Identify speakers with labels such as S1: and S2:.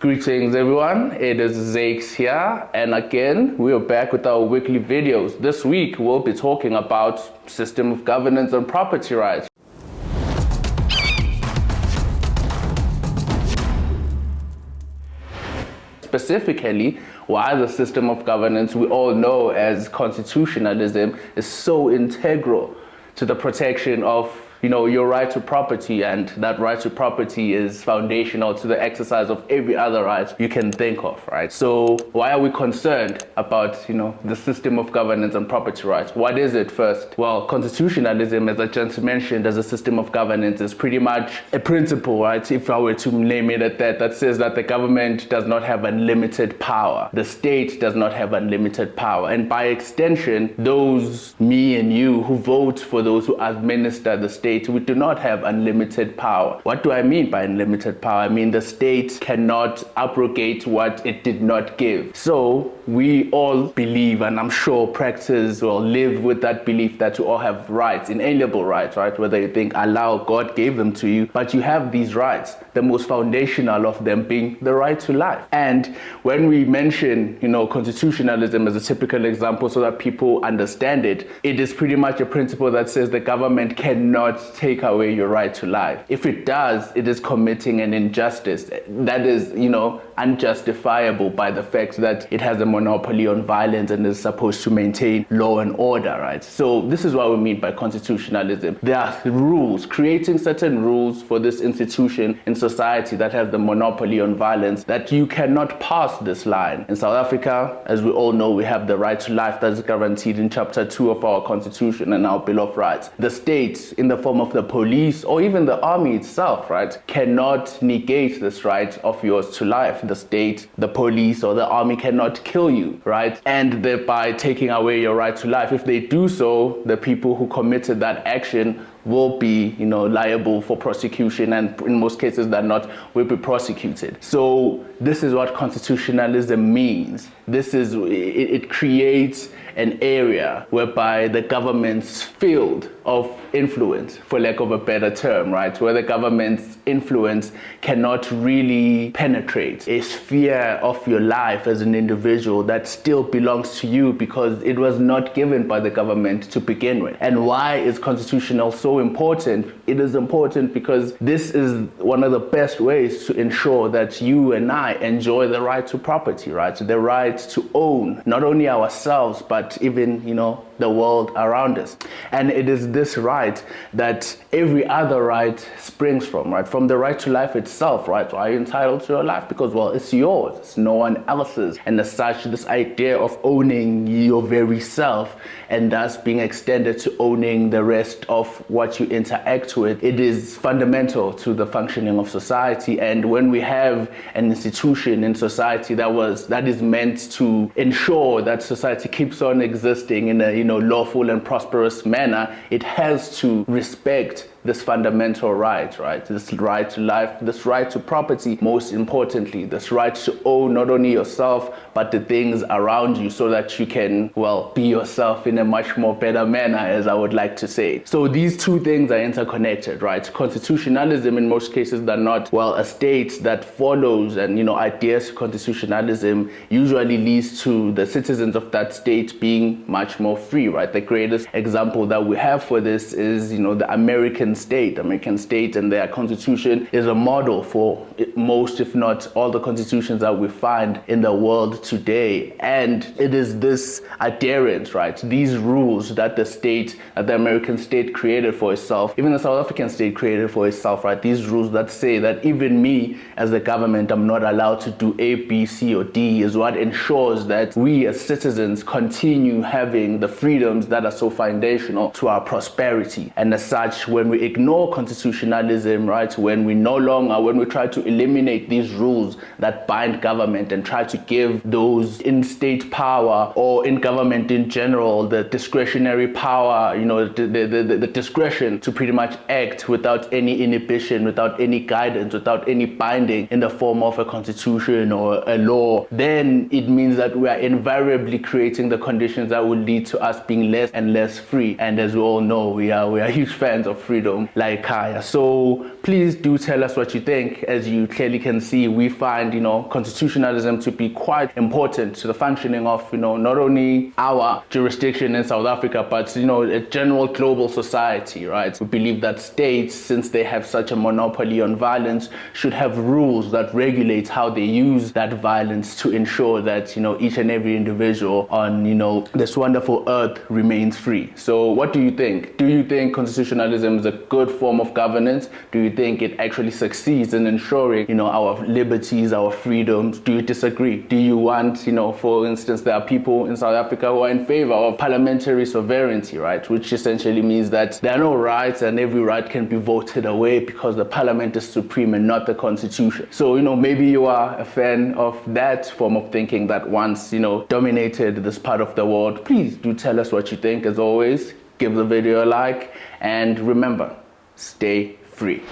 S1: Greetings everyone, it is Zakes here, and again we are back with our weekly videos. This week we'll be talking about system of governance and property rights. Specifically, why the system of governance we all know as constitutionalism is so integral to the protection of your right to property, and that right to property is foundational to the exercise of every other right you can think of, right? So why are we concerned about, the system of governance and property rights? What is it first? Well, constitutionalism, as I just mentioned, as a system of governance is pretty much a principle, right? If I were to name it at that says that the government does not have unlimited power. The state does not have unlimited power. And by extension, those, me and you, who vote for those who administer the state, we do not have unlimited power. What do I mean by unlimited power? I mean the state cannot abrogate what it did not give. So we all believe, and I'm sure practice or live with that belief, that you all have rights, inalienable rights, right? Whether you think Allah or God gave them to you, but you have these rights, the most foundational of them being the right to life. And when we mention, constitutionalism as a typical example so that people understand it, it is pretty much a principle that says the government cannot take away your right to life. If it does, it is committing an injustice that is, unjustifiable by the fact that it has a monopoly on violence and is supposed to maintain law and order, right? So this is what we mean by constitutionalism. There are rules, creating certain rules for this institution in society that has the monopoly on violence, that you cannot pass this line. In South Africa, as we all know, we have the right to life that is guaranteed in Chapter 2 of our Constitution and our Bill of Rights. The state, in the form of the police or even the army itself, right, cannot negate this right of yours to life. The state, the police, or the army cannot kill you, right, and thereby taking away your right to life. If they do so, the people who committed that action will be, liable for prosecution, and in most cases that not will be prosecuted. So this is what constitutionalism means. It creates an area whereby the government's field of influence, for lack of a better term, right, where the government's influence cannot really penetrate a sphere of your life as an individual that still belongs to you because it was not given by the government to begin with. And why is constitutional so important? It is important because this is one of the best ways to ensure that you and I enjoy the right to property, right? The right to own not only ourselves, but even, the world around us. And it is this right that every other right springs from, right? From the right to life itself, right? Are you entitled to your life? Because, well, it's yours, it's no one else's. And as such, this idea of owning your very self and thus being extended to owning the rest of what you interact with, it is fundamental to the functioning of society. And when we have an institution in society that is meant to ensure that society keeps on existing in a lawful and prosperous manner, it has to respect this fundamental right? This right to life, this right to property, most importantly, this right to own not only yourself, but the things around you so that you can, be yourself in a much more better manner, as I would like to say. So these two things are interconnected, right? Constitutionalism, in most cases, they're not, a state that follows and, adheres to constitutionalism usually leads to the citizens of that state being much more free, right? The greatest example that we have for this is, the American state, and their constitution is a model for most, if not all, the constitutions that we find in the world today. And it is this adherence, right? These rules that the American state created for itself, even the South African state created for itself, right? These rules that say that even me as the government, I'm not allowed to do A, B, C, or D, is what ensures that we as citizens continue having the freedoms that are so foundational to our prosperity. And as such, when we ignore constitutionalism, right, when we try to eliminate these rules that bind government and try to give those in state power or in government in general the discretionary power, the discretion to pretty much act without any inhibition, without any guidance, without any binding in the form of a constitution or a law, then it means that we are invariably creating the conditions that will lead to us being less and less free. And as we all know, we are huge fans of freedom freedom like Kaya. So please do tell us what you think. As you clearly can see, we find, constitutionalism to be quite important to the functioning of, not only our jurisdiction in South Africa, but, a general global society, right? We believe that states, since they have such a monopoly on violence, should have rules that regulate how they use that violence to ensure that, each and every individual on, this wonderful earth remains free. So what do you think? Do you think constitutionalism is a good form of governance? Do you think it actually succeeds in ensuring, our liberties, our freedoms? Do you disagree? Do you want, for instance, there are people in South Africa who are in favor of parliamentary sovereignty, right? Which essentially means that there are no rights and every right can be voted away because the parliament is supreme and not the constitution. So, maybe you are a fan of that form of thinking that once, dominated this part of the world. Please do tell us what you think. As always, give the video a like and remember, stay free.